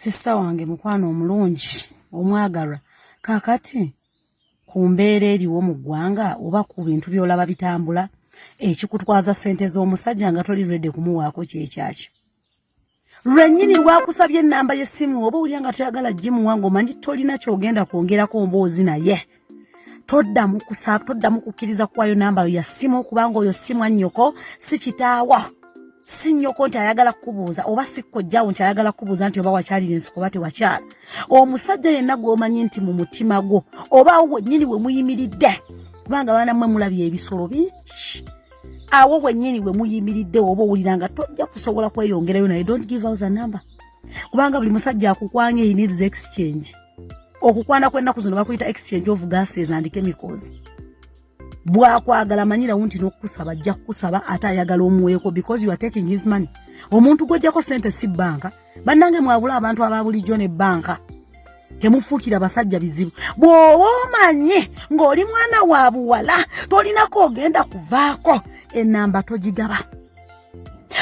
Sister wange mukwano omulungi omwagalwa kakati kumbeere eriwo mu ggwanga oba ku bintu byolaba bitambula ekikutwaza ssente z'omusajja nga toli ready kumuwaako kyekyakyo lwennyini lwakusabye ennamba y'essimu oba olya nga toyagala Jim wange omanyi tolina kyogenda kwongerako mboozi naye toddamu kusaba toddamu kukkiriza kuwayo namba ya ssimu kubanga oyo ssimu annyoko si kitaawa si nnyoko nti ayagala kubuuza oba si kkojjaawo nti ayagala kubuuza nti oba wakyalira ensiko oba tewakyala omusajja yenna gw'omanyi nti mu mutima gwo oba wennyini we muyimiridde kubanga abaana mmwe mulabye ebisolo bingi awo wennyini we muyimiridde oba owulira nga tojja kusobola kweyongerayo naye don't give out the number kubanga buli musajja akukwanye he needs exchange okukwana kw'ennaku zino bakuyita exchange of gases and chemicals bwakwagala manyirawo nti n'okukusaba ajja kukusaba ate ayagala omuweeko because you are taking his money omuntu gw'ojjako ssente si bbanka bannange mwabula abantu ababulijjo ne bbanka temufuukira basajja bizibu bw'oba omanyi ng'oli mwana wa buwala tolinako ogenda kuvaako ennamba togigaba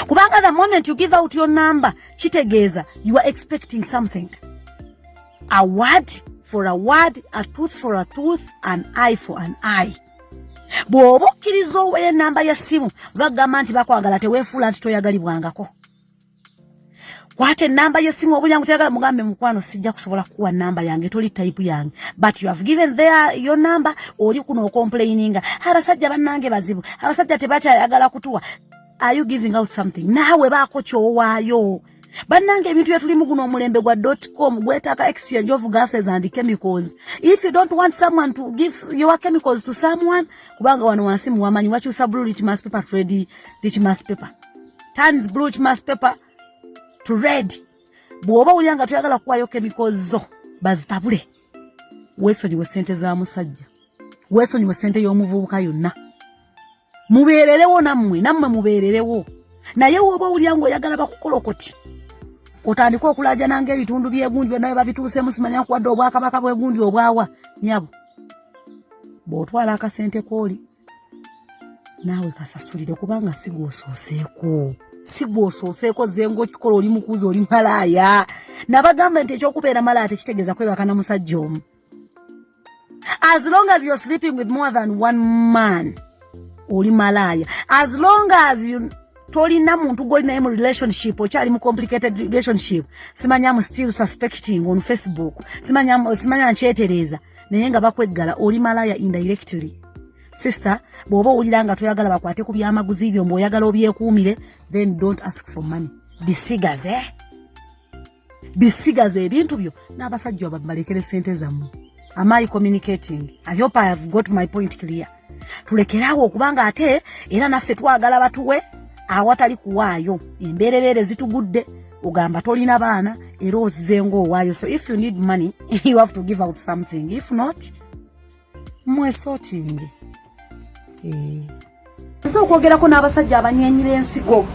kubanga the moment you give out your number kitegeeza you are expecting something a word for a word, a tooth for a tooth, an eye for an eye. Bw'oba okkiriza oweeyo ennamba y'essimu bagamba nti bakwagala teweefuula nti toyagalibwangako. Kwata ennamba y'essimu obulyango toyagala mugambe mukwano sijja kusobola kukuwa nnamba yange toli type yange but you have given there your number oli kuno complaininga abasajja bannange bazibu abasajja tebakyayagala kutuwa. Are you giving out something? Naawe baako kyowaayo. Bannange ebintu byetulimu guno omulembe gwa .com gwetaka exchange of gases and chemicals. If you don't want someone to give your chemicals to someone, kubanga wano wansi muwamanyi wakyusa blue litmus paper to red litmus paper. Turns blue litmus paper to red. Bw'oba ulyanga tuyagala kuwayo chemicals zo bazitabule. Weesonyiwe ssente za musajja. Weesonyiwe ssente y'omuvubuka yonna. Mubeererewo nammwe mubeererewo. Naye woba ulyanga oyagala bakukolokoti. Otandika okulaaja nange ebitundu by'egundi byonna babituuseemu simanya kuwadde obwakabaka bw'egundi obwawa nyabo. Bw'otwala akasente kooli naawe kasasulire kubanga sigwosooseeko zengo okikola oli mukuuzi oli malaaya. Nabagamba nti ekyokubeera malaaya tekitegeeza kwebaka na musajja omu. As long as you're sleeping with more than one man oli malaaya. As long as you tolina muntu goli naye mu relationship okyali mu complicated relationship simanya mu still suspecting on Facebook simanya nkyetereza naye nga bakweggala oli malaya indirectly. Sister bw'oba owulira toyagala bakwate ku byamaguzi byo mb'oyagala obyekuumire then don't ask for money. Bisigaze ebintu byo n'abasajja babalekere ssente zammwe. Am I communicating? I hope I have got my point clear. Tulekerawo okubanga ate era naffe twagala batuwe awatali kuwaayo emberebeere zitugudde ogamba tolina baana era ozizengo owaayo. So if you need money you have to give out something, if not mwesotinge. Nso okwogerako n'abasajja abanyenyira ensigo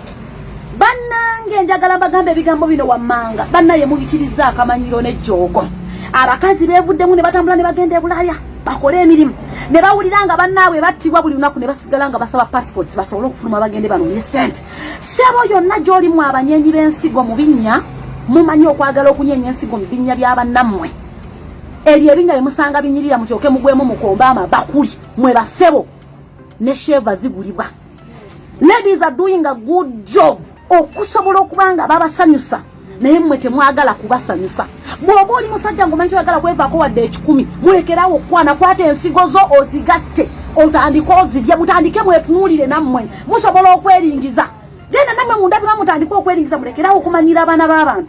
bannange njagala bagambe ebigambo bino wammanga bannaye mubikiriza akamanyiro n'ejjoogo. Abakazi beevuddemu ne batambula ne bagenda e Bulaaya bakole emirimu ne bawuliranga bannaabwe battibwa buli lunaku ne basigala nga basaba passports basobole okufuluma bagende banoonye ssente. Ssebo yonna gy'olimu abanyenyi b'ensigo mu binnya mumanyi okwagala okunyenya ensigo mu binnya by'abannammwe. Ebyo ebinnya bye musanga binyirira mutyoke mugwemu mukomba amabakuli mwe basebo ne sheva zigulibwa. Ladies are doing a good job okusobola okubanga babasanyusa naye mmwe temwagala kubasanyusa. Bw'oba oli musajja ng'omanyi toyagala kwevaako wadde 10 mulekerawo okwana kwata ensigo zo ozigatte otandike ozirye mutandike mwetunuulire nammwe musobola okweringiza. Genda nammwe mundabira mutandike okweringiza mulekerawo okumanyira abaana b'abantu.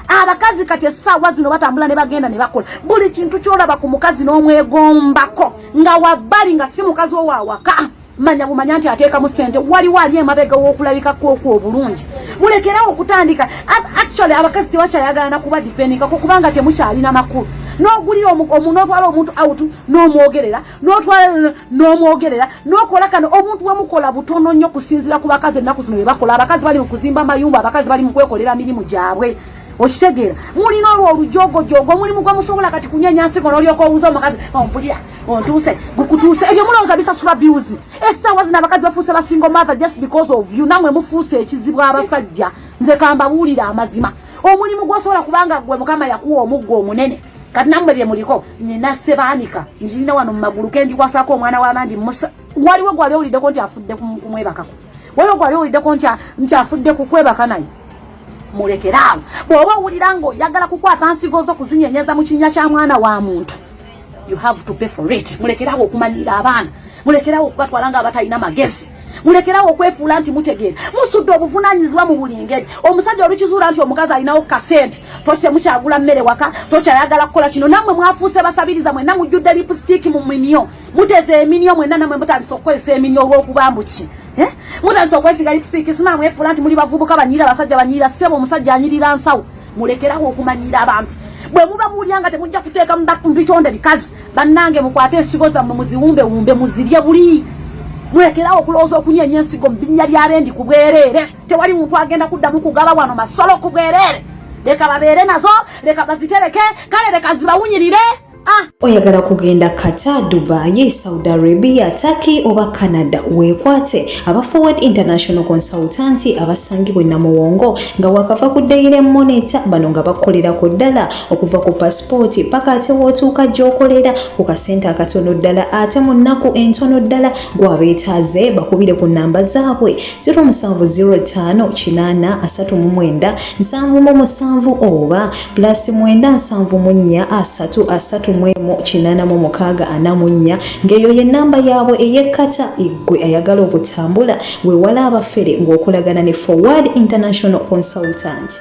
Abakazi kati essaawa zino batambula ne bagenda ne bakola buli kintu ky'olaba ku mukazi n'omwegombako nga wabbali nga si mukazi owaawaka. Manya bumanya nti ateekamu ssente waliwo ali emabega w'okulabikako okwo obulungi. Mulekerawo okutandika. Actually abakazi tebakyayagala na kuba dependinga kubanga temukyalina makulu. N'ogulira n'otwala omuntu out n'omwogerera n'omwogerera n'okola kano omuntu wemukola butono nnyo kusinzira ku bakazi ennaku zino bye bakola. Abakazi bali mu kuzimba amayumba, abakazi bali mu kwekolera mirimu gyabwe. Okitegeera mulina olwo olujogojogo mulimu gwa musobola kati kunyenya nsigo n'olyoka owuza omukazi ompulira ontuuse gukutuuse ebyo mulowooza bisasula abuse. Essaawa zino abakazi bafuuse ba single mother just because of you. Namwe mufuuse ekizibu abasajja. Nze kambabuulira amazima omulimu gwosobola kubanga gwe mukama yakuwa omuggo omunene kati nammwe bye muliko nina sebaanika njirina wano mu magulu ke ndikwasako omwana w'amandi musa waliwo gwali owuliddeko nti afudde kumwebakako waliwo gwali owuliddeko nti afudde kukwebaka naye mulekeraawo bw'oba owulira ng'oyagala kukwata nsigo z'okuzinyenyeza mu kinnya kya mwana wa muntu you have to pay for it mulekeraawo okumanyiira abaana mulekeraawo okubatwala ng'abatalina magezi mulekeraawo okwefuula nti mutegeera musudde obuvunaanyizibwa mu buli ngeri omusajja olukizuula nti omukazi alinawo kasente tokye mukyagula mmere waka tokyayagala kukola kino nammwe mwafuuse basabiriza mwenna mujjudde lipusitiiki mu minyo muteze eminyo mwenna nammwe mutandisa okukozesa eminyo olw'okubambuki mutandisa okwesiga lipusitiiki sina mwefuula nti muli bavubuka banyiira basajja banyiira ssebo omusajja anyirira nsawo mulekeraawo okumanyiira abantu bwe muba mulyanga temujja kuteeka mu bitonde bikazi bannange mukwate ensigo zammwe muziwumbewumbe muzirye buli mulekerawo okulowooza okunyenya ensigo mu binnya byabendi ku bwereere tewali muntu agenda kuddamu kugaba wano masolo ku bwereere leka babeere nazo leka bazitereke kale leka zibawunyirire oyagala kugenda Qatar, Dubai, Saudi Arabia, Turkey oba Canada weekwate aba Forward International Consultant abasangibwa Namuwongo nga wakava ku Daily Monitor bano nga bakolera ku ddala okuva ku passport paka ate wootuuka gy'okolera ku kasente akatono ddala ate mu nnaku entono ddala gwabeetaaze bakubire ku nnamba zaabwe 07083937 oba +974 3 ng'eyo ye nnamba yaabwe ey'ekkata eggwe ayagala okutambula weewala abafere ng'okolagana ne Forward International Consultant.